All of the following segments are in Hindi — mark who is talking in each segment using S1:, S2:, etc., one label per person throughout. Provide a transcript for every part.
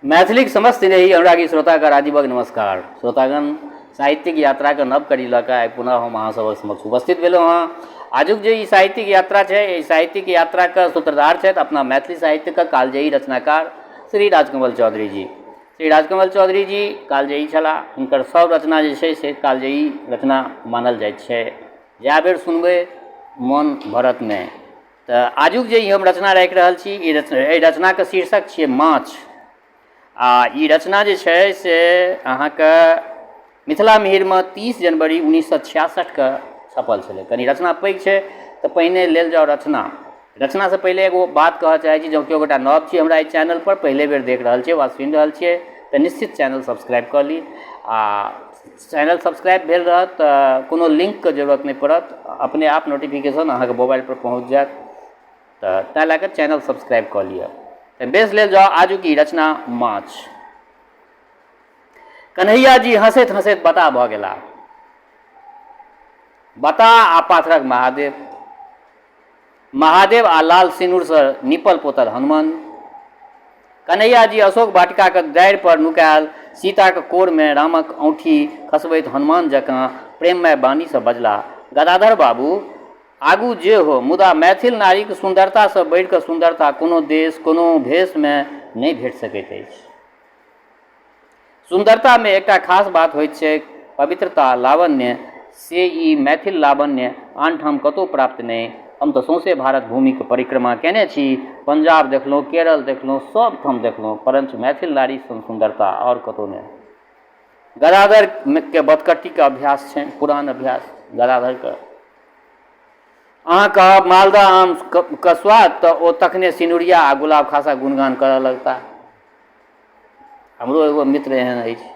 S1: मैथिलीक समस्त रही अनुरागी श्रोतागण आजीवक नमस्कार। श्रोतागण, साहित्यिक यात्रा के नव कड़ी लऽ कऽ आइ पुनः हम अहाँ सभक समक्ष उपस्थित भेलहुँ हँ। आजुक जे ई साहित्यिक यात्रा छै, एहि साहित्यिक यात्राके सूत्रधार छथि अपना मैथिली साहित्यके कालजयी रचनाकार श्री राजकमल चौधरी जी। श्री राजकमल चौधरी जी कालजयी छलाह। हुनकर सब रचना जे छै से कालजयी रचना मानल जाइत छै। जए बेर सुनबै मन भरत नहि। तऽ आजुक जे हम रचना राखि रहल छी, ई रचनाके शीर्षक छियै माछ। आ ई रचना जे छै से अहाँके मिथिला मिहिरमे 30 जनवरी 1966 छपल छलै। कनि रचना पैघ छै तऽ पहिने लेल जाउ रचना। रचनासँ पहिले एगो बात कहऽ चाहै छी, जँ केओ गोटा नव छी हमरा एहि चैनलपर, पहिले बेर देख रहल छियै वा सुनि रहल छियै तऽ निश्चित चैनल सब्सक्राइब कऽ ली। आ चैनल सब्सक्राइब भेल रहत तऽ कोनो लिंकके जरूरत नहि पड़त, अपने आप नोटिफिकेशन अहाँके मोबाइलपर पहुँच जायत। तऽ तैँ लए कऽ चैनल सब्सक्राइब कऽ लिअ। तऽ बेस लेल जाओ आजू की रचना माछ। कन्हैया जी हंसैत हंसैत बता भऽ गेला। बता आ पाथरक महादेव, महादेव आ लाल सिनुरसँ निपल पोतल हनुमान। कन्हैया जी अशोक वाटिकाके डारि पर नुकायल सीताके कोरमे रामक औँठी खसबैत हनुमान जकाँ प्रेममय बाणीसँ बजला, गदाधर बाबू आगू जे हो, मुदा मैथिल नारीक सुन्दरतासँ बढ़ि कऽ सुन्दरता कोनो देश कोनो भेषमे नहि भेट सकैत अछि। सुन्दरतामे एकटा खास बात होइत छै, पवित्रता, लावण्य। से ई मैथिल लावण्य आनठाम कतहु प्राप्त नहि। हम तऽ सौँसे भारत भूमिके परिक्रमा कयने छी, पंजाब देखलहुँ, केरल देखलहुँ, सब ठाम देखलहुँ, परंतु मैथिल नारी सन सुन्दरता आओर कतहु नहि। गदाधरके बदकट्टीके अभ्यास छनि, पुरान अभ्यास गदाधरके। अहाँ कहब मालदह आमके स्वाद तऽ ओ तखने सिनुरिया आ गुलाब खासा गुणगान करऽ लगता। हमरो एगो मित्र एहन अछि।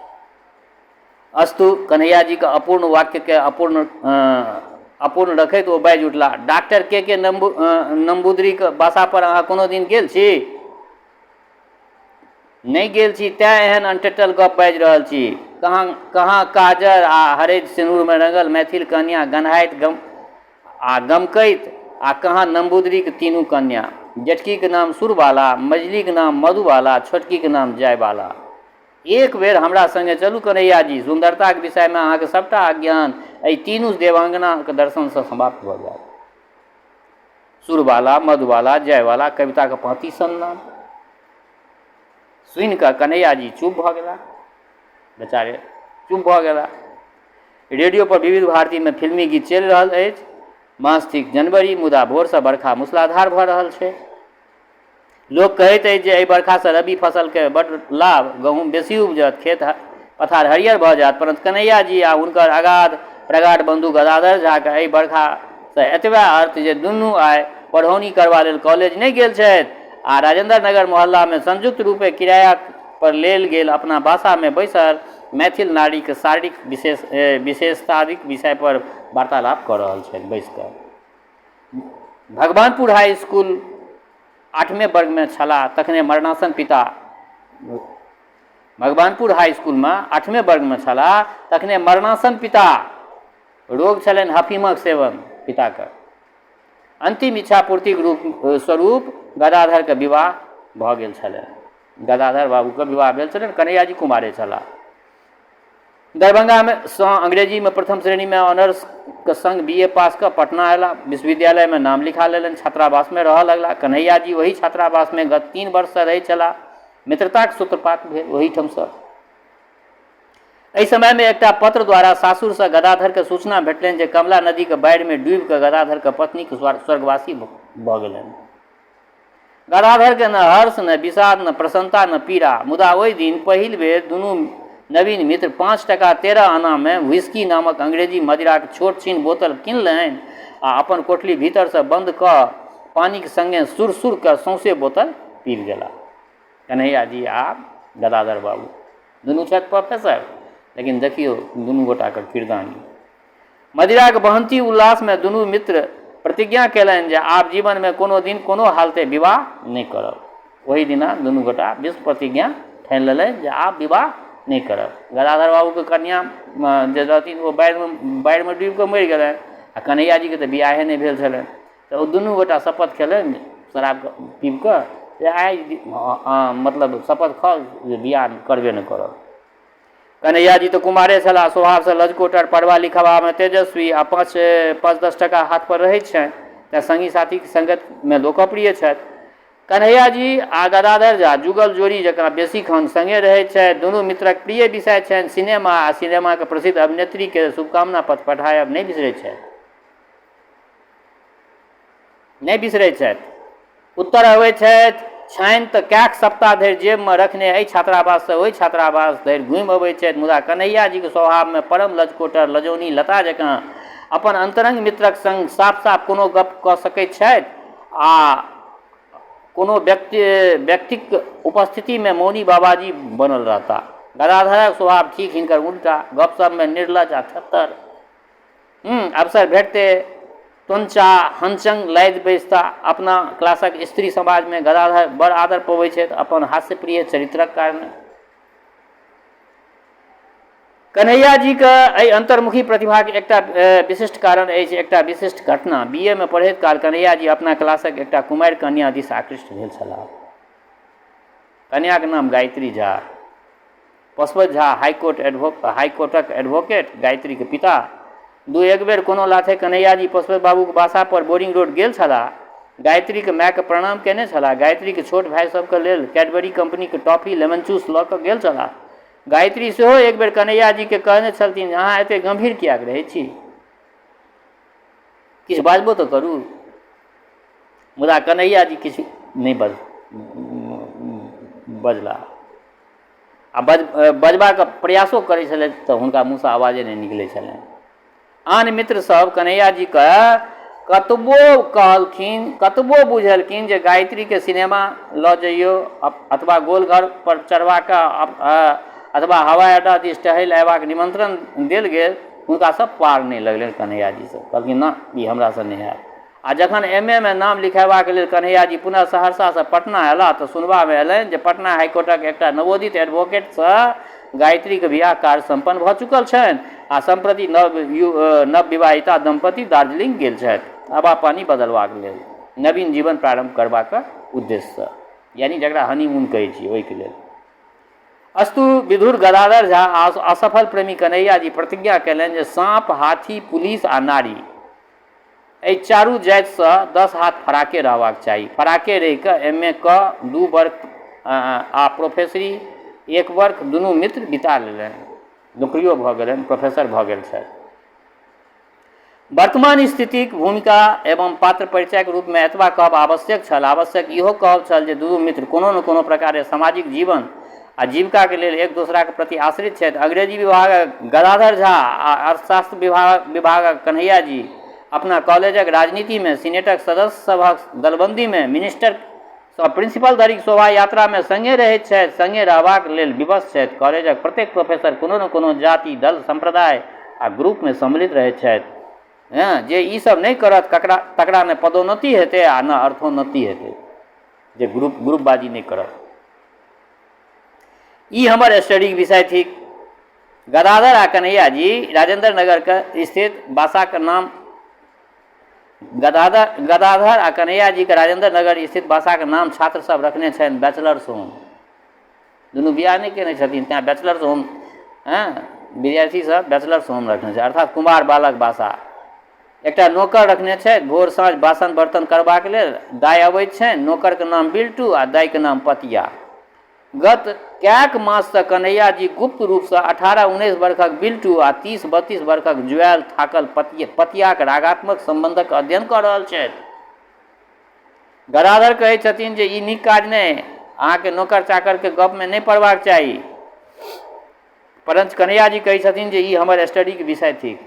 S1: अस्तु, कन्हैया जीके अपूर्ण वाक्यके अपूर्ण रखैत ओ बाजि उठला, डॉक्टर के नम्बूदरीके बासापर अहाँ कोनो दिन गेल छी? नहि गेल छी, तैँ एहन अनटेटल गप बाजि रहल छी। कहाँ काजर आ हरैद सिनुरमे रंगल मैथिल कन्या गन्हाइत गमकैत, आ कहाँ नम्बूदरीके तीनू कन्या। जेठकीके नाम सुरबाला, मझलीके नाम मधुबाला, छोटकीके नाम जयबाला। एक बेर हमरा संगे चलू कन्हैया जी, सुन्दरताके विषयमे अहाँके सबटा अज्ञान एहि तीनू देवांगनाके दर्शनसँ समाप्त भऽ जायत। सुरबाला, मधुबाला, जयबाला, कविताके पाँति सन नाम। सुनि कऽ कन्हैया जी चुप भऽ गेला, बेचारे चुप भऽ गेला। रेडियो पर विविध भारतीमे फिल्मी गीत चलि रहल अछि। मास थिक जनवरी, मुदा भोरसँ बरखा मूसलाधार भऽ रहल छै। लोक कहैत अछि जे एहि बरखासँ रबी फसलके बड्ड लाभ, गहूँम बेसी उपजत, खेत पथार हरियर भऽ जायत। परंतु कन्हैया जी आ हुनकर अगाध प्रगाढ़ बंधु गदाधर झाके एहि बरखासँ एतबा अर्थ जे दुनू आइ पढ़ौनी करबा लेल कॉलेज नहि गेल छथि आ राजेंद्र नगर मोहल्लामे संयुक्त रूपे किराया पर लेल गेल अपना बासामे बैसल मैथिल नारीके शारीरिक विशेषतादिक विषय पर वार्तालाप कऽ रहल छथि बैस कऽ। भगवानपुर हाई स्कूल 8वें वर्गमे छलाह तखने मरणासन पिता। भगवानपुर हाई स्कूलमे 8वें वर्गमे छलाह तखने मरणासन पिता। रोग छलनि हफीमक सेवन पिताके। अंतिम इच्छा पूर्तिक स्वरूप गदाधरके विवाह भऽ गेल छलनि। गदाधर बाबूके विवाह भेल छलनि, कन्हैया जी कुमारे छलाह। दरभंगामे अंग्रेजीमे प्रथम श्रेणीमे ऑनर्सके संग BA पास कऽ पटना अयला। विश्वविद्यालयमे नाम लिखा लेलनि, छात्रावासमे रहऽ लगला। कन्हैया जी वही छात्रावासमे गत 3 वर्षसँ रहै छलाह। मित्रताक सूत्रपात भेल ओहीठामसँ। एहि समयमे एकटा पत्र द्वारा सासुरसँ गदाधरके सूचना भेटलनि जे कमला नदीके बाढ़िमे डूबि कऽ गदाधरके पत्नीके स्वर्गवासी भऽ गेलनि। गदाधरके न हर्ष, न विषाद, न प्रसन्नता, न पीड़ा। मुदा ओहि दिन पहिल बेर दुनू नवीन मित्र 5 टका 13 आनामे व्हिस्की नामक अंग्रेजी मदिराक छोट छीन बोतल किनलनि आ अपन कोठली भीतरसँ बंद कऽ पानिक संगे सुर कऽ सौंसे बोतल पीब गेला। कन्हैया जी आ गदाधर बाबू दुनू छथि प्रोफेसर, लेकिन देखियौ दुनू गोटाके किरदानी। मदिराक बहंती उल्लासमे दुनू मित्र प्रतिज्ञा कयलनि जे आब जीवनमे कोनो दिन कोनो हालते विवाह नहि करब। ओहि दिना दुनू गोटा विश्व प्रतिज्ञा ठानि लेलनि जे आब विवाह नहि करब। गदाधर बाबूके कन्या जे रहथिन ओ बाढ़िमे डूबि कऽ मरि गेलनि आ कन्हैया जीके तऽ बियाहे नहि भेल छलनि। तऽ ओ दुनू गोटा शपथ खेलनि शराब पीब कऽ जे आइ मतलब शपथ खाउ जे बियाह करबे नहि करब। कन्हैया जी तऽ कुमारे छलाह, स्वभावसँ लजकोटर, पढ़बा लिखबामे तेजस्वी आ 5-10 टका हाथ पर रहै छनि तऽ संगी साथीके संगतमे लोकप्रिय छथि। कन्हैया जी आ गदाधर झा जुगल जोड़ी जकाँ बेसी खान संगे रहैत छथि। दुनू मित्रक प्रिय विषय छनि सिनेमा आ सिनेमाके प्रसिद्ध अभिनेत्रीके शुभकामना पत्र पठायब नहि बिसरैत छथि। उत्तर अबैत छथि छनि तऽ कएक सप्ताह धरि जेबमे रखने एहि छात्रावाससँ ओहि छात्रावास धरि घुमि अबैत छथि। मुदा कन्हैया जीके स्वभावमे परम लजकोटर, लजौनी लता जकाँ अपन अंतरंग मित्रक संग साफ साफ कोनो गप कऽ सकैत छथि आ कोनो व्यक्तिक उपस्थितिमे मौनी बाबाजी बनल रहता। गदाधरक स्वभाव ठीक हिनकर उल्टा, गपशपमे निर्लज आ थत्तर। अवसर भेटते टोंचा हनचंग लादि बैसता। अपना क्लासक स्त्री समाजमे गदाधर बड़ आदर पबैत छथि अपन हास्यप्रिय चरित्रक कारणे। कन्हैया जीके एहि अंतर्मुखी प्रतिभाके एकटा विशिष्ट कारण अछि, एकटा विशिष्ट घटना। बीए में पढ़ैत काल कन्हैया जी अपना क्लासक एकटा कुमारि कन्या दिस आकृष्ट भेल छलाह। कन्याके नाम गायत्री झा। पशुपति झा हाईकोर्टक एडवोकेट, गायत्रीके पिता। एक बेर कोनो लाथे कन्हैया जी पशुपति बाबूके बासा पर बोरिंग रोड गेल छलाह। गायत्रीके मायके प्रणाम केने छलाह। गायत्रीके छोट भाई सबके लेल कैडबरी कंपनीके टॉफी लेमन जूस लऽ कऽ गेल छलाह। गायत्री सेहो एक बेर कन्हैया जीके कहने छलथिन, अहाँ एते गंभीर किएक रहै छी, किछु बाजबो तऽ करू। मुदा कन्हैया जी किछु नहि बजला आ बजबाक प्रयासो करै छलथि तऽ हुनका मुँहसँ आवाजे नहि निकलै छलनि। आन मित्र सब कन्हैया जीके कतबो कहलखिन, कतबो बुझलखिन जे गायत्रीके सिनेमा लऽ जइयौ अथवा गोलघर पर चढ़बाक अथवा हवाई अड्डा दिस टहलि अयबाक निमंत्रण देल गेल, हुनका सब पार नहि लगलनि। कन्हैया जी सब कहलखिन ना, ई हमरासँ नहि हैत। आ जखन एमए में नाम लिखेबाक लेल कन्हैया जी पुनः सहरसासँ पटना अयलाह तऽ सुनबामे अयलनि जे पटना हाईकोर्टक एकटा नवोदित एडवोकेटसँ गायत्रीके बियाह कार्य सम्पन्न भऽ चुकल छनि आ सम्प्रति नव विवाहिता दंपति दार्जिलिंग गेल छथि हवा पानी बदलबाक लेल, नवीन जीवन प्रारंभ करबाक उद्देश्यसँ, यानी जकरा हनीमून कहै छी ओहिके लेल। अस्तु विधुर गदाधर झा असफल प्रेमी कन्हैया जी प्रतिज्ञा कयलनि जे साँप, हाथी, पुलिस आ नारी एहि चारू जातिसँ 10 हाथ फराके रहबाक चाही। फराके रहि कऽ एमए कऽ 2 वर्ष आ प्रोफेसरी 1 वर्ष दुनू मित्र बिता लेलनि। नौकरियो भऽ गेलनि, प्रोफेसर भऽ गेल छथि। वर्तमान स्थितिक भूमिका एवं पात्र परिचयके रूपमे एतबा कहब आवश्यक छल। आवश्यक इहो कहब छल जे दुनू मित्र कोनो न कोनो प्रकारे सामाजिक जीवन आ जीविकाके लेल एक दोसराके प्रति आश्रित छथि। अंग्रेजी विभागक गदाधर झा आ अर्थशास्त्र विभागक कन्हैया जी अपना कॉलेजक राजनीतिमे, सीनेटक सदस्य सभक दलबंदीमे, मिनिस्टरसँ प्रिंसिपल धरिक शोभा यात्रामे संगे रहैत छथि, संगे रहबाक लेल विवश छथि। कॉलेजक प्रत्येक प्रोफेसर कोनो न कोनो जाति, दल, संप्रदाय आ ग्रुपमे सम्मिलित रहैत छथि। जे ई सब नहीं करत तकरा न पदोन्नति हेतै आ न अर्थोन्नति हेतै, जे ग्रुपबाजी नहीं करत। ई हमर स्टडीके विषय थिक। गदाधर आ कन्हैया जी राजेंद्र नगर के स्थित बासा के नाम गदाधर आ कन्हैया जी के राजेंद्र नगर स्थित बासा के नाम छात्र सब रखने छनि बैचलर्स होम। दुनू बियाह नहीं केने छथिन, तेँ बैचलर्स होम विद्यार्थी सब बैचलर्स होम रखने छै, अर्थात कुमार बालक बासा। एकटा नौकर रखने छै भोर साँझ बासन बर्तन करबाक लेल। दाइ अबैत छै, नौकरके नाम बिल्टू आ दाइके नाम पतिया। गत कैक माससँ कन्हैया जी गुप्त रूपसँ 18-19 वर्षक बिल्टू आ 30-32 वर्षक जुआएल थाकल पतियाक रागात्मक संबंधक अध्ययन कऽ रहल छथि। गदाधर कहै छथिन जे ई नीक काज नहि, अहाँके नौकर चाकरके गपमे नहीं पड़बाक चाही। परंतु कन्हैया जी कहै छथिन जे ई हमर स्टडीके विषय थिक।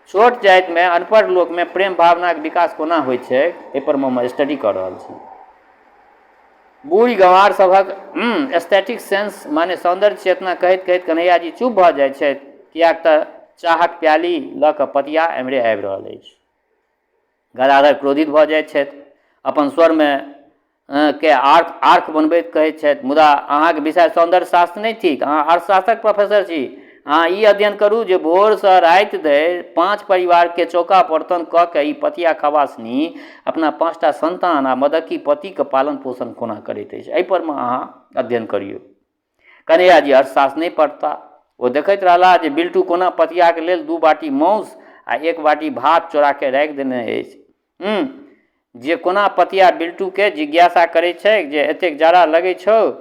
S1: छोट जातिमे, अनपढ़ लोकमे प्रेम भावनाके विकास कोना होइ छै, एहिपर हम स्टडी कऽ रहल छी। बूढ़ गंवार सभक एस्थेटिक सेंस माने सौंदर्य चेतना कहैत कहैत कन्हैया जी चुप भऽ जाइ छथि, किएक तऽ चाहक प्याली लऽ कऽ पतिया एम्हरे आबि रहल अछि। गदाधर क्रोधित भऽ जाइत छथि, अपन स्वरमे के आर्ख बनबैत कहैत छथि, मुदा अहाँके विषय सौंदर्य शास्त्र नहीं थिक, अहाँ अर्थशास्त्रक प्रोफेसर छी, हाँ, ई अध्ययन करू जे भोर से राति धरि 5 परिवार के चौका बर्तन कऽ के ई पतिया खवासनी अपना 5टा संतान आ मदकी पति के पालन पोषण कोना करैत अछि, एहि पर अहाँ अध्ययन करियौ। कन्हैया जी अर्थशास्त्र नहीं पढ़ता, वो देखैत रहला जे बिल्टू कोना पतिया के लेल 2 बाटी माउस आ 1 बाटी भात चोरा के राखि देने अछि। जे कोना पतिया बिल्टू के जिज्ञासा करे छै जे एतेक जाड़ा लगे छौ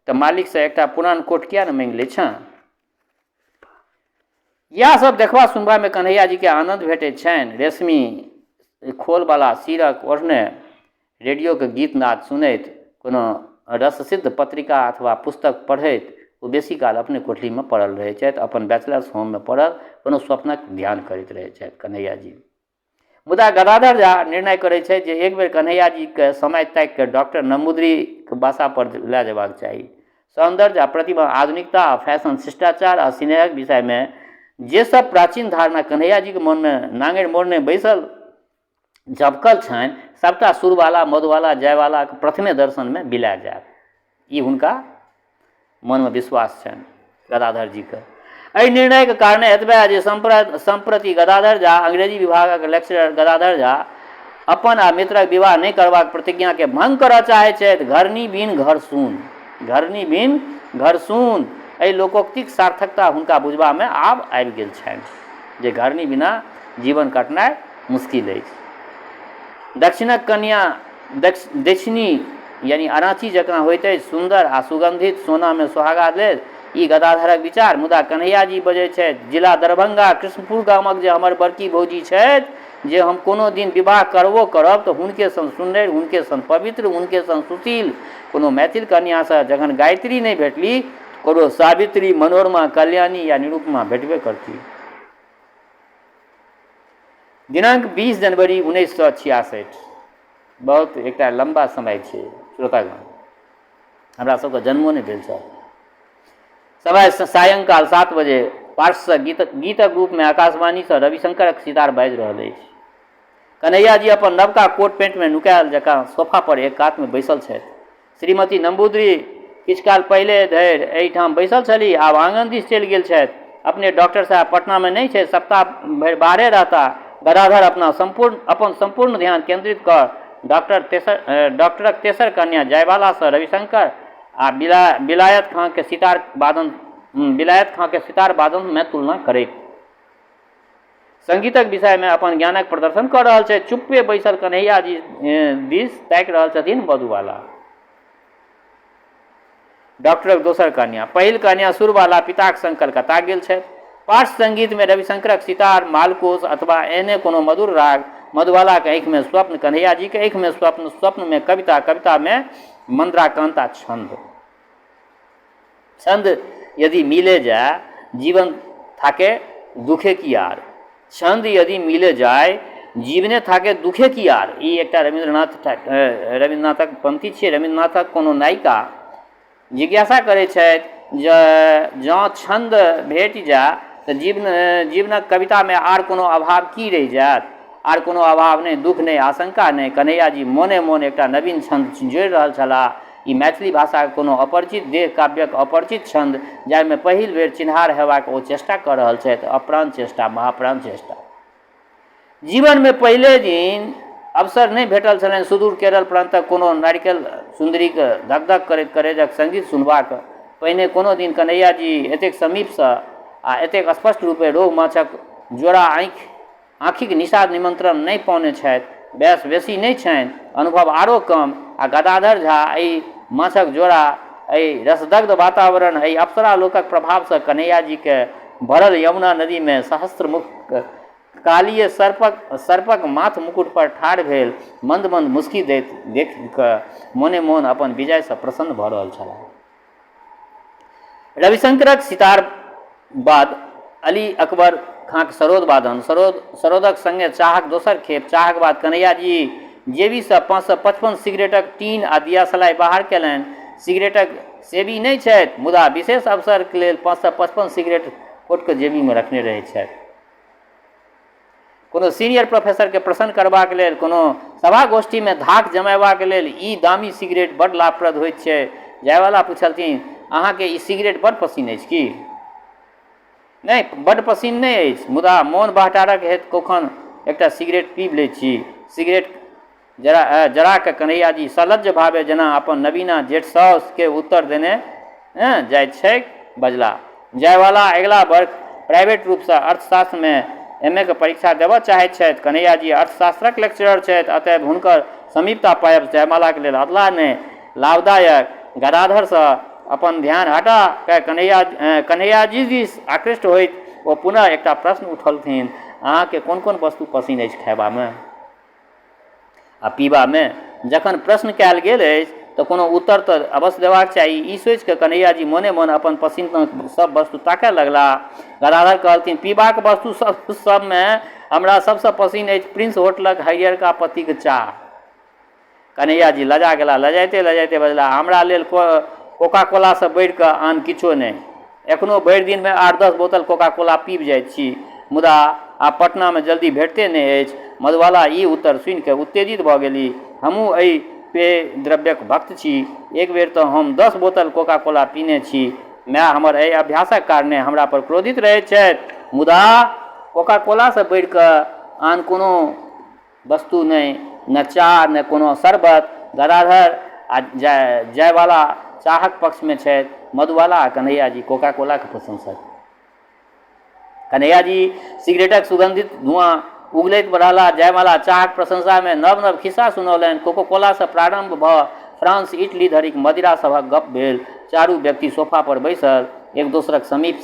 S1: तऽ मालिक से एकटा पुरान कोट किया न मांगि लै छ। इएह सब देखबा सुनबा में कन्हैया जी के आनंद भेटैत छनि। रेशमी खोल वाला सिरक ओढ़ने रेडियो के गीत नाद सुनैत, कोनो रससिद्ध पत्रिका अथवा पुस्तक पढ़ैत वो बेसी काल अपने कोठली में पड़ल रहै छथि, अपन बैचलर्स होम में पड़ल कोनो स्वप्नक ध्यान करैत रहै छथि कन्हैया जी। मुदा गदाधर झा निर्णय करै छै जे एक बेर कन्हैया जी के समय ताकि के डॉक्टर नंबूदरी के बासा पर लए जेबाक चाही। सौंदर्य आ प्रतिभा, आधुनिकता आ फैशन, शिष्टाचार आ स्नेहक विषय में जे सब प्राचीन धारणा कन्हैया जी के मन में नांगरि मोड़ने बैसल झपकल छनि, सबटा सुरवाला, मधुवाला, जयवाला के प्रथमे दर्शन में बिला जायत, ई हुनका मन में विश्वास छनि गदाधर जी के। एहि निर्णय के कारणे एतबे जे संप्रति गदाधर झा, अंग्रेजी विभागक लेक्चरर गदाधर झा अपन आ मित्रक विवाह नहीं करबाक प्रतिज्ञा के भंग करऽ चाहै छथि। घरनी बिन घर सून, घरनी बिन घर सून, एहि लोकोक्तिक सार्थकता हुनका बुझबा में आब आबि गेल छनि जे घरनी बिना जीवन कटनाइ मुश्किल अछि। दक्षिणक कन्या दक्षिणी यानी अराची जकाँ होइत अछि, सुंदर आ सुगंधित सोना में सुहागा लेल, ई गदाधरक विचार। मुदा कन्हैया जी बजै छथि, जिला दरभंगा कृष्णपुर गामक जे हमर बड़की भौजी छथि, जे हम कोनो दिन विवाह करबो करब तऽ हुनके सन सुन्दर, हुनके सन पवित्र, हुनके सन सुशील कोनो मैथिल कन्या से जखन गायत्री नहीं भेटली, कोनो सावित्री, मनोरमा, कल्याणी या निरुपमा भेटबे करती। दिनांक 20 जनवरी 1966, बहुत एकटा लंबा समय छै श्रोतागण, हमरा सबके जन्मो नहीं भेल छल। समय सायंकाल 7 बजे पार्श्व गीतक रूप में आकाशवाणी से रविशंकरक सितार बाजि रहल अछि। कन्हैया जी अपन नवका कोट पेंट में नुकायल जकाँ सोफा पर एक कात में बैसल छथि। श्रीमती नंबूदरी किछु काल पहिले धरि एहिठाम बैसल छली, आब आंगन दिस चलि गेल छथि। अपने डॉक्टर साहब पटना में नहीं छै, सप्ताह भरि बाहरे रहता। गदाधर अपन संपूर्ण ध्यान केंद्रित कर डॉक्टरक तेसर कन्या जयबाला से रविशंकर आ बिलायत खां के सितार वादन में तुलना करैत संगीतक विषय में अपन ज्ञानक प्रदर्शन कर रहल छै। चुप्पे बैसल कन्हैया जी दिस ताकि रहल छथिन मधुबाला, डॉक्टरक दोसर कन्या। पहिल कन्या सुरबाला पिताक संग कलकत्ता गेल छथि। पार्श्व संगीत में रविशंकरक सितार, मालकोस अथवा एहने कोनो मधुर राग। मधुबाला के आँखि में स्वप्न, कन्हैया जी के आँखि में स्वप्न, स्वप्न में कविता, कविता में मंद्राकांता छंद। छंद यदि मिले जाए जीवन थाके दुखे की यार, छंद यदि मिले जाए जीवने थाके दुखे की यार, ई एकटा रविन्द्रनाथक पंक्ति छै। रविन्द्रनाथक कोनो नायिका जिज्ञासा करै छथि जे जँ छंद भेट जाए तऽ जीवनक कविता में आर कोनो अभाव की रहि जायत, आर कोनो अभाव नहीं, दुख नहीं, आशंका नहीं। कन्हैया जी मोने मोन एकटा नवीन छंद जोड़ि रहल छलाह। ई मैथिली भाषा के कोनो अपरिचित देह काव्यक अपरिचित छंद, जाहिमे पहिल बेर चिन्हार हेबाक ओ चेष्टा कऽ रहल छथि, अप्राण चेष्टा, महाप्राण चेष्टा। जीवन में पहले दिन अवसर नहीं भेटल छलनि सुदूर केरल प्रांतक कोनो नारिकेल सुंदरी के धक धक करैत करेजक संगीत सुनबाक। पहिने कोनो दिन कन्हैया जी एतेक समीपसँ आ एतेक स्पष्ट रूपे रोहु माछक जोड़ा आँखिक निषाद निमंत्रण नहीं पौने छथि। बयस बेसी नहीं छनि, अनुभव आरो कम। आ गदाधर झा एहि माछक जोड़ा, एहि रसदग्ध वातावरण, एहि अप्सरा लोकक प्रभाव से कन्हैया जी के भरल यमुना नदी में सहस्त्रमुख कालिये सर्पक माथ मुकुट पर ठाढ़ भेल मंद मंद मुस्की दैत देख कऽ मोने मोन अपन विजय से प्रसन्न भऽ रहल छलाह। रविशंकरक सितार बाद अली अकबर खाँक सरोद वादन, सरोदक संगे चाहक दोसर खेप। चाहक बाद कन्हैया जी जेबी से 555 सिगरेटक टीन आ दिया सलाई बाहर केलनि। सिगरेटक सेबी नहीं छथि, मुदा विशेष अवसर के लेल 555 सिगरेट कोट के जेबी में रखने रहै छथि। कोनो सीनियर प्रोफेसर के प्रसन्न करबाक लेल, कोनो सभा गोष्ठी में धाक जमेबाक लेल ई दामी सिगरेट बड़ लाभप्रद होइत छै। जायवाला पूछलथिन, अहाँके ई सिगरेट बड़ पसिन अछि की? नहीं बड्ड पसीन नहीं अछि, मुदा मोन बहटारक हेतु कखन एकटा सिगरेट पीब लै छी। सिगरेट जरा के कन्हैया जी सलज्ज भावे जेना अपन नवीना जेठ साउस के उत्तर देने जाइत छैक, बजला, जायवाला अगिला वर्ष प्राइवेट रूप से अर्थशास्त्र में एमए के परीक्षा देबऽ चाहैत छथि। कन्हैया जी अर्थशास्त्रक लेक्चरर छथि, अतएव हुनकर समीपता पायब जयमाला के लेल अदला नहि लाभदायक। गदाधर से अपन ध्यान हटा के कन्हैया जी दिस आकृष्ट होइत ओ पुनः एकटा प्रश्न उठलथिन, अहाँके कोन कोन वस्तु पसीन अछि खयबामे आ पीबामे? जखन प्रश्न कयल गेल अछि तऽ कोनो उत्तर तऽ अवश्य देबाक चाही। ई सोचि कऽ कन्हैया जी मोने मोन अपन पसीन सब वस्तु ताकय लगला। गदाधर कहलथिन, पीबाक वस्तु सबमे हमरा सबसँ पसीन अछि प्रिंस होटलक हरियरका पत्तीके चाह। कन्हैया जी लजा गेला, लजाइते लजाइते बजला, हमरा लेल कोका कोला से बढ़ि कऽ आन किछो नहि। एखनो भरि दिन में 8-10 बोतल कोका कोला पीब जाइत छी, मुदा आब पटना में जल्दी भेटते नहि अछि। मधुबाला ई उत्तर सुनि कऽ उत्तेजित भऽ गेली। हमहूँ एहि पेय द्रव्यक भक्त छी। एक बेर तऽ हम 10 बोतल कोका कोला पीने छी। माय हमर एहि अभ्यासक कारणे हमरा पर क्रोधित रहैत छथि, मुदा कोका कोला से बढ़ि कऽ आन कोनो वस्तु नहि, न चाह न कोनो शरबत। गदाधर आ जायवाला चाहक पक्ष में छथि, मधुबाला आ कन्हैया जी कोका कोला के प्रशंसक। कन्हैया जी सिगरेटक सुगंधित धुआं उगलैत बढ़ला। जयमाला चाहक प्रशंसा में नव नव खिस्सा सुनौलनि। कोको कोला से प्रारंभ भऽ फ्रांस इटली धरिक मदिरा सभक गप भेल। चारू व्यक्ति सोफा पर बैसल एक दोसरक समीप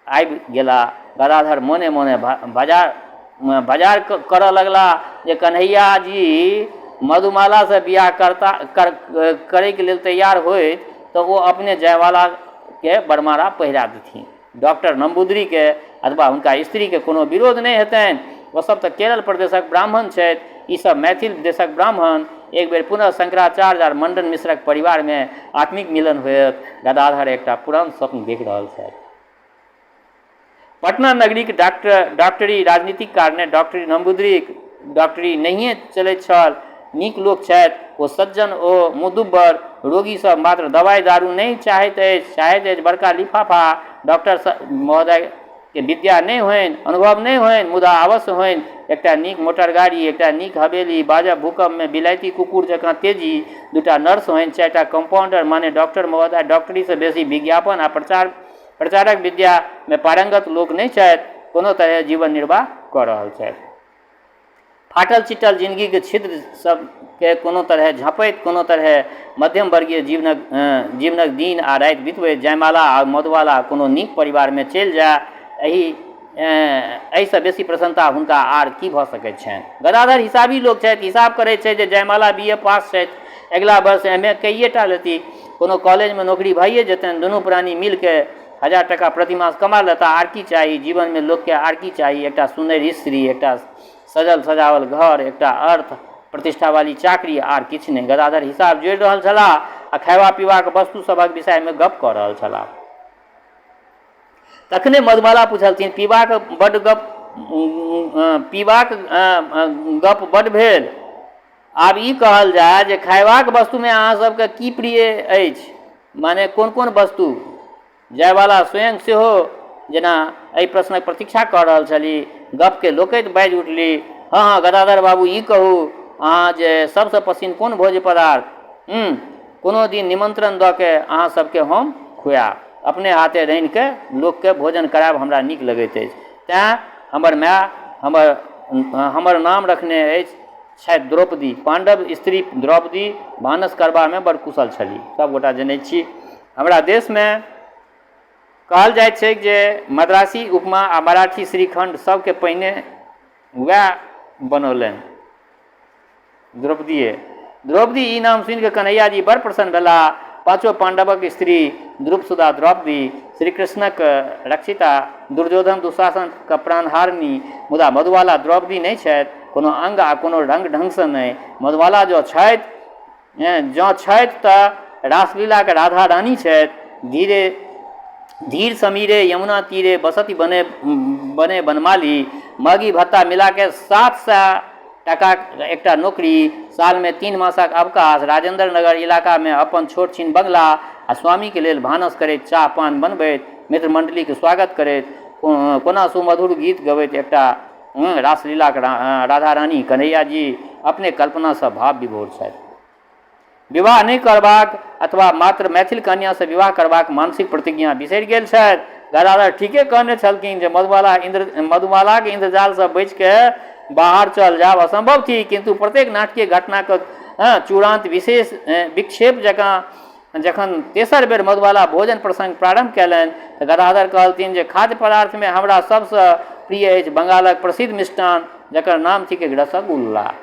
S1: आबि गेला। गदाधर मोने मोने बाजार करऽ लगला जे कन्हैया जी मधुमाला से बियाह करे के लेल तैयार होइत तऽ वो अपने जयवाला के बरमारा पहिरा देथिन। डॉक्टर नंबूदरी के अथवा हुनका स्त्री के कोनो विरोध नहीं हेतनि। वो सब तऽ केरल प्रदेशक ब्राह्मण छथि, ई सब मैथिल देशक ब्राह्मण। एक बेर पुनः शंकराचार्य और मंडन मिश्रक परिवार में आत्मिक मिलन होयत। गदाधर एकटा पुरान स्वप्न देख रहल छथि। पटना नगरी के डॉक्टरी राजनीतिक कारणे डॉक्टरी नंबूदरीक डॉक्टरी नहिए चलैत छल। नीक लोक छथि ओ, सज्जन ओ, मुदुब्बर। रोगी सब मात्र दवाई दारू नहीं चाहैत अछि बड़का लिफाफा। डॉक्टर महोदय के विद्या नहीं होइन, अनुभव नहीं होइन, मुदा अवश्य होइन एकटा नीक मोटर गाड़ी, एकटा नीक हवेली, बाजब भूकंप में बिलायती कुकुर जकाँ तेजी, 2टा नर्स होइन, 4टा कंपाउंडर। माने डॉक्टर महोदय डॉक्टरी से बेसी विज्ञापन आ प्रचारक विद्या में पारंगत लोक नहीं छथि। कोनो तरह जीवन निर्वाह कऽ रहल छथि। फाटल चिटल जिंदगी के छिद्र सब के कोनो तरह झपैत, कोनो तरह मध्यम वर्गीय जीवनक दिन आ राति बितबैत जयमाला आ मधुबाला कोनो नीक परिवार में चलि जाय, एहिसँ बेसी प्रसन्नता हुनका आर की भऽ सकैत छनि। गदाधर हिसाबी लोक छथि, हिसाब करैत छै जे जयमाला BA पास छथि, अगिला वर्ष MA कैएटा लेती, कोनो कॉलेज में नौकरी भइए जेतनि। दुनू प्राणी मिल के 1000 टका प्रतिमास कमा लेता। आर की चाही जीवन में लोक के? आर की चाही? एकटा सुंदर स्त्री, एकटा सजल सजावल घर, एकटा अर्थ प्रतिष्ठा वाली चाकरी, आर किछु नहीं। गदाधर हिसाब जोड़ि रहल छलाह आ खयबा पीबाक वस्तु सभक विषय में गप कऽ रहल छलाह। तखने मधुबाला पूछलथिन, पीबाक गप बड्ड भेल। आब ई कहल जाय जे खयबाक वस्तु में अहाँ सबके की प्रिय अछि, माने कोन कोन वस्तु? जयवाला स्वयं सेहो जेना एहि प्रश्नक प्रतीक्षा कऽ रहल छली। गप के लोकैत बाजि उठली, हाँ गदाधर बाबू, ई कहू अहाँ जे सबसँ पसिन कोन भोज्य पदार्थ? कोनो दिन निमंत्रण दऽ के अहाँ सबके हम खुआब, अपने हाथे रान्हि के लोक के भोजन करायब हमरा नीक लगैत अछि। तैं हमर माय हमर नाम रखने अछि छथि द्रौपदी। पांडव स्त्री द्रौपदी भानस करबा में बड़ कुशल छली, सबगोटा जनैत छी। हमरा देश में कहल जाइत छै जे मद्रासी उपमा आ मराठी श्रीखंड सबके पहिने वएह बनौलनि द्रौपदीए। द्रौपदी ई नाम सुनि कऽ कन्हैया जी बड़ प्रसन्न भेला। पांचों पांडवक स्त्री द्रुपसुदा द्रौपदी, श्री कृष्णक रक्षिता, दुर्योधन दुशासन का प्राणहारिणी। मुदा मधुबाला द्रौपदी नहीं छथि, कोनो अंग आ कोनो ढंग से नहीं। मधुबाला जँ छथि तऽ रासलीला के राधा रानी छथि। धीर समीरे यमुना तीरे बसती बने बनमाली। मगी भत्ता मिला के 700 टका एकटा नौकरी, साल में 3 मासक अवकाश, राजेंद्र नगर इलाका में अपन छोट छीन बंगला आ स्वामी के लेल भानस करैत, चाह पान बनबैत, मित्र मंडली के स्वागत करैत। कोना सुमधुर गीत गबैत एकटा रासलीलाक राधा रानी कन्हैया जी अपने कल्पना से भाव विभोर छथि। विवाह नहीं करबाक अथवा मात्र मैथिल कन्या से विवाह करबाक मानसिक प्रतिज्ञा बिसरि गेल छथि। गदाधर ठीके कहने छलखिन जे मधुबाला के इंद्रजाल से बचि के बाहर चल जाब असंभव थी, किंतु प्रत्येक नाटकीय घटना के चूड़ांत विशेष विक्षेप जकाँ जखन तेसर बेर मधुबाला भोजन प्रसंग प्रारंभ कयलनि तऽ गदाधर कहलथिन जे खाद्य पदार्थ में हमरा सबसँ प्रिय अछि बंगालक प्रसिद्ध मिष्टान जकर नाम थिक रसगुल्ला।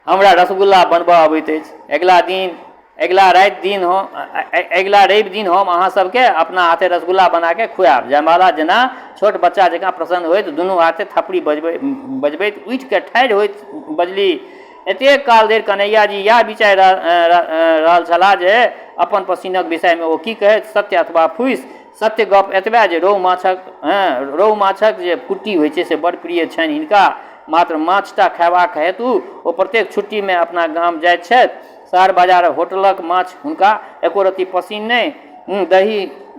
S1: हमरा रसगुल्ला बनबऽ अबैत अछि। अगिला रवि दिन हम अहाँ सबके अपना हाथे रसगुल्ला बना के खुआब। जयमाला जेना छोट बच्चा जकाँ प्रसन्न होइत दुनू हाथे थपड़ी बजबैत उठि के ठाढ़ि होइत बजली। एतेक काल धरि कन्हैया जी इएह विचारि रहल छलाह जे अपन पसीनक विषय में ओ की कहैत, सत्य अथवा फूसि। सत्य गप एतबे जे रोहु माछक जे कुट्टी होइ छै से बड़ प्रिय छनि हिनका। मात्र माछटा खयबाक हेतु ओ प्रत्येक छुट्टी में अपना गाम जाइत छथि। शहर बाजार होटलक माछ हुनका एको रत्ती पसीन नहि।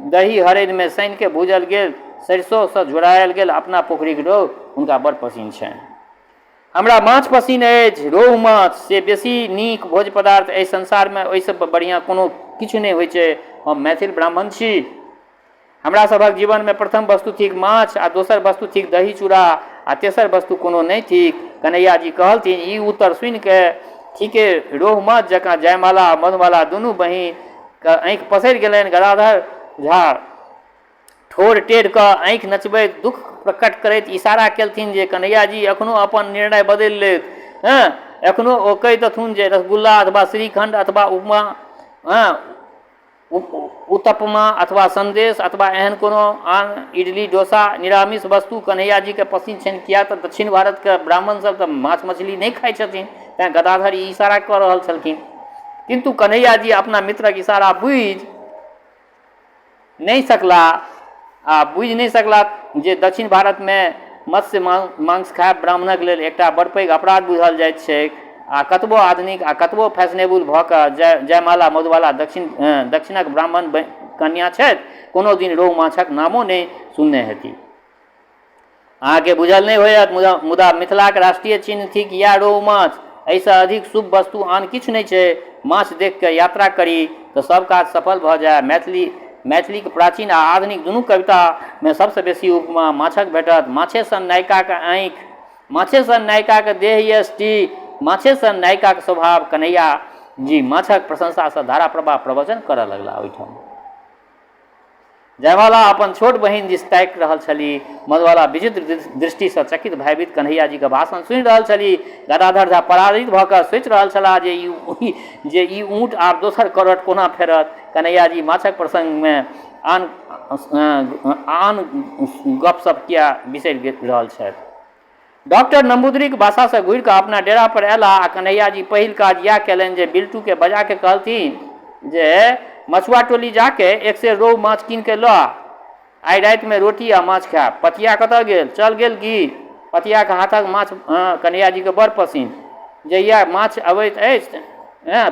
S1: दही हरदि में सानि के भूजल गेल सरिसों से झुरायल गेल अपना पोखरीक रोहु हुनका बड़ पसीन छनि। हमरा माछ पसीन अछि। रोहु माछ से बेसी नीक भोज पदार्थ एहि संसार में ओहिसँ बढ़िया कोनो किछु नहि होइ छै। हम मैथिल ब्राह्मण छी। हमरा सभक जीवन में प्रथम वस्तु थिक माछ आ दोसर वस्तु थिक दही चूड़ा आ तेसर वस्तु कोनो नहीं थिक। कन्हैया जी कहलथिन। ई उत्तर सुनि के ठीके रोहु माछ जकाँ जयमाला आ मधुबाला दुनू बहिन के आँखि पसरि गेलनि। गदाधर झा ठोर टेढ़ कऽ आँखि नचबैत दुख प्रकट करैत इशारा केलथिन जे कन्हैया जी एखनो अपन निर्णय बदलि लेत। एखनो ओ कहि देथुन जे रसगुल्ला अथवा श्रीखंड अथवा उत्तपमा अथवा संदेश अथवा एहन कोनो आन इडली डोसा निरामिष वस्तु कन्हैया जी के पसीन छनि। किया तऽ दक्षिण भारत के ब्राह्मण सब तऽ माछ मछली नहीं खाइ छथिन, तेँ गदाधर ई इशारा कऽ रहल छलखिन। किंतु कन्हैया जी अपना मित्रक इशारा बुझि नहीं सकला जे दक्षिण भारत में मत्स्य मांस खायब ब्राह्मणक लेल एकटा बड़ पैघ अपराध बुझल जाइत छैक। आ कतबो आधुनिक आ कतबो फैशनेबल भऽ कऽ जयमाला मधुबाला दक्षिणक ब्राह्मण कन्या छथि, कोनो दिन रोहु माछक नामो नहीं सुनने हेती। अहाँके बुझल नहीं होयत मुदा मिथिलाक राष्ट्रीय चिन्ह थिक इएह रोहु माछ। एहिसँ अधिक शुभ वस्तु आन किछु नहीं छै। माछ देख के यात्रा करी तऽ सब काज सफल भऽ जाय। मैथिली के प्राचीन आ आधुनिक दुनू कविता में सबसे बेसी उपमा माछक भेटत। माछे सन नायिका के आँखि, माछे सन नायिका के देह यष्टि, माछे सन नायिका के स्वभाव। कन्हैया जी माछक प्रशंसा से धारा प्रवाह प्रवचन करऽ लगला। ओहिठाम जयमाला अपन छोट बहिन दिस ताकि रहल छली। मधुबाला विचित्र दृष्टि से चकित भयभीत कन्हैया जी के भाषण सुनि रहल छली। गदाधर झा पराजित भऽ कऽ सोचि रहल छलाह जे ई ऊँट आब दोसर करवट कोना फेरत। कन्हैया जी माछक प्रसंग में आन गपशप किया बिसरि रहल छथि। डॉक्टर नंबूदरी के बासा से घुरि कऽ अपना डेरा पर अयला आ कन्हैया जी पहिल काज इएह केलनि जे बिल्टू के बजा के कहलथिन जे मछुआ टोली जाके एक से रोहु माछ कीन के लऽ आइ राति में रोटी आ माछ खायब। पतिया कतऽ गेल? चल गेल की? पतिया के हाथक माछ कन्हैया जी के बड़ पसीन। जहिया माछ अबैत अछि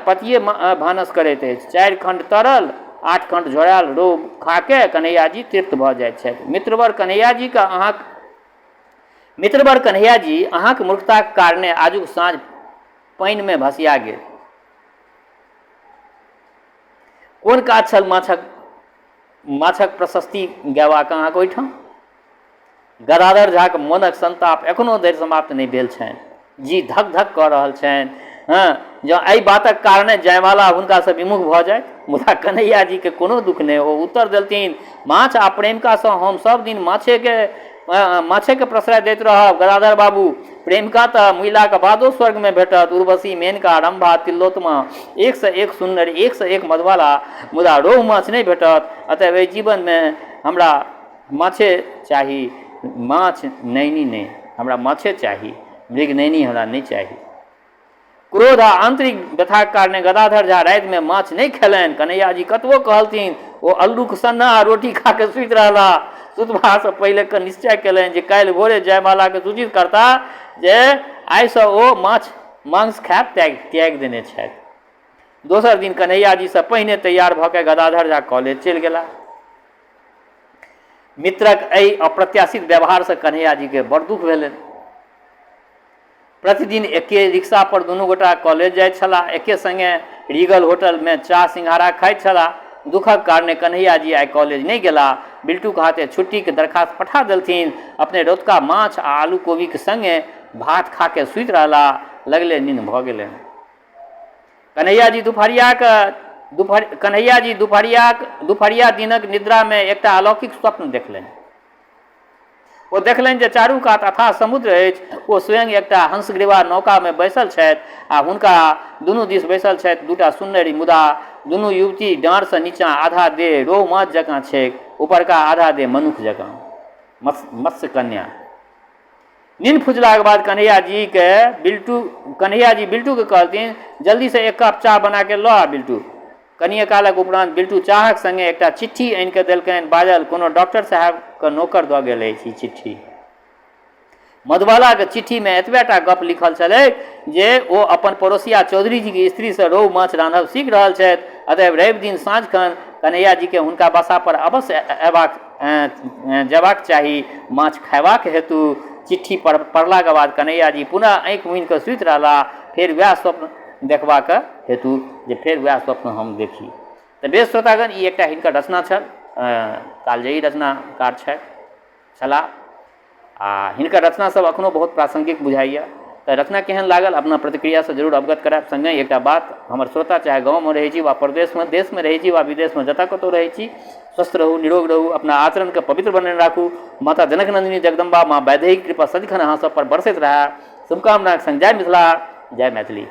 S1: पतिये भानस करैत अछि। 4 खंड तरल 8 खंड झोरायल रोहु खा के कन्हैया जी तृप्त भऽ जाइत छथि। मित्रवर कन्हैया जी अहाँक मूर्खताक कारणे आजुक साँझ पानि में भसिया गेल। कोन काज छल माछक प्रशस्ति गयबाक अहाँके ओहिठाम? गदाधर झा के मोनक संताप एखनो धरि समाप्त नहीं भेल छनि। जी धक धक कऽ रहल छनि। जँ एहि बातक कारणे जयमाला हुनका से विमुख भऽ जाय मुदा कन्हैया जी के कोनो दुख नहीं। ओ उत्तर देलथिन, माछ आ प्रेमिका से हम सब दिन माछे के प्रश्रय दैत रहब। गदाधर बाबू, प्रेमिका तऽ मुइला के बादो स्वर्ग में भेटत। उर्वशी, मेनका, रंभा, तिलोत्तमा, एक से एक सुंदर, एक से एक मधुबाला, मुदा रोहु माछ नहीं भेटत। अतः एहि जीवन में हमरा माछे चाही, माछ नैनी नहीं। हमरा माछे चाही, मृग नैनी हमरा नहीं चाही। क्रोध आ आंतरिक व्यथाक कारणे गदाधर झा राति में माछ नहीं खेलनि। कन्हैया जी कतबो कहलथिन ओ अल्लूक सन्ना आ रोटी खा के सुति रहला। सुतबा से पहिले के निश्चय केलनि जे काल्हि भोरे जयमाला के सूचित करता जे आइ से ओ मांस खायब त्याग देने छथि। दोसर दिन कन्हैया जी से पहिने तैयार भऽ के गदाधर झा कॉलेज चलि गेला। मित्रक एहि अप्रत्याशित व्यवहार से कन्हैया जी के बड़ दुख भेलनि। प्रतिदिन एके रिक्शा पर दुनू गोटा कॉलेज जाइत छलाह, एके संगे रीगल होटल में चाह सिंघारा खाइत छलाह। दुखक कारणे कन्हैया जी आइ कॉलेज नहीं गेला। बिल्टू के हाथे छुट्टी के दरखास्त पठा देलथिन। अपने रौतका माछ आ आलू कोबी के संगे भात खा के सुति रहला। लगले नींद भ गेलै। कन्हैया जी दुपहरिया दिनक निद्रा में एकटा अलौकिक स्वप्न देखलनि। ओ देखलनि जे चारू कात अथाह समुद्र अछि। ओ स्वयं एकटा हंसग्रीवा नौका में बैसल छथि आ हुनका दुनू दिस बैसल छथि दूटा सुन्नरी। मुदा दुनू युवती डाँड़ से नीचाँ आधा देह रोह माछ जकाँ छैक, ऊपरका आधा देह मनुख जकाँ, मत्स्य कन्या। नींद खुजलाक बाद कन्हैया जी बिल्टू के कहलथिन, जल्दी से एक कप चाह बना के लो आ बिल्टू। कनिए कालक उपरांत बिल्टू चाहक संगे एकटा चिट्ठी आनि के देलकनि। बाजल, कोनो डॉक्टर साहब के नौकर दऽ गेल अछि ई चिट्ठी। मधुबाला के चिट्ठी में एतबेटा गप लिखल छलैक जे ओ अपन पड़ोसिया चौधरी जी के स्त्री से रोहु माछ रान्हब सीख रहल छथि। अतएव रवि दिन साँझ खन कन्हैया जी के हुनका बसा पर अवश्य जेबाक चाही माछ खयबाक हेतु। चिट्ठी पढ़लाक बाद कन्हैया जी पुनः आँखि मुनि कऽ सुति रहला। फेर वएह स्वप्न देखबाक हेतु जे फेर वएह स्वप्न हम देखी। तऽ बेस श्रोतागण, ई एकटा हिनकर रचना छल। कालजयी रचनाकार छलाह आ हिनकर रचना सब अखनो बहुत प्रासंगिक बुझाइए। तऽ रचना केहन लागल अपना प्रतिक्रिया से जरूर अवगत करायब। संगे एकटा बात, हमर श्रोता चाहे गाँव में रहै छी वा प्रदेश में, देश में रहै छी वा विदेश में, जतऽ कतौ रहै छी, स्वस्थ रहू, निरोग रहू, अपना आचरण के पवित्र बनेने राखू। माता जनक नंदिनी जगदम्बा माँ वैदेही कृपा सदिखन अहाँ सब पर बरसैत रहै। शुभकामनाक संग जय मिथिला, जय मैथिली।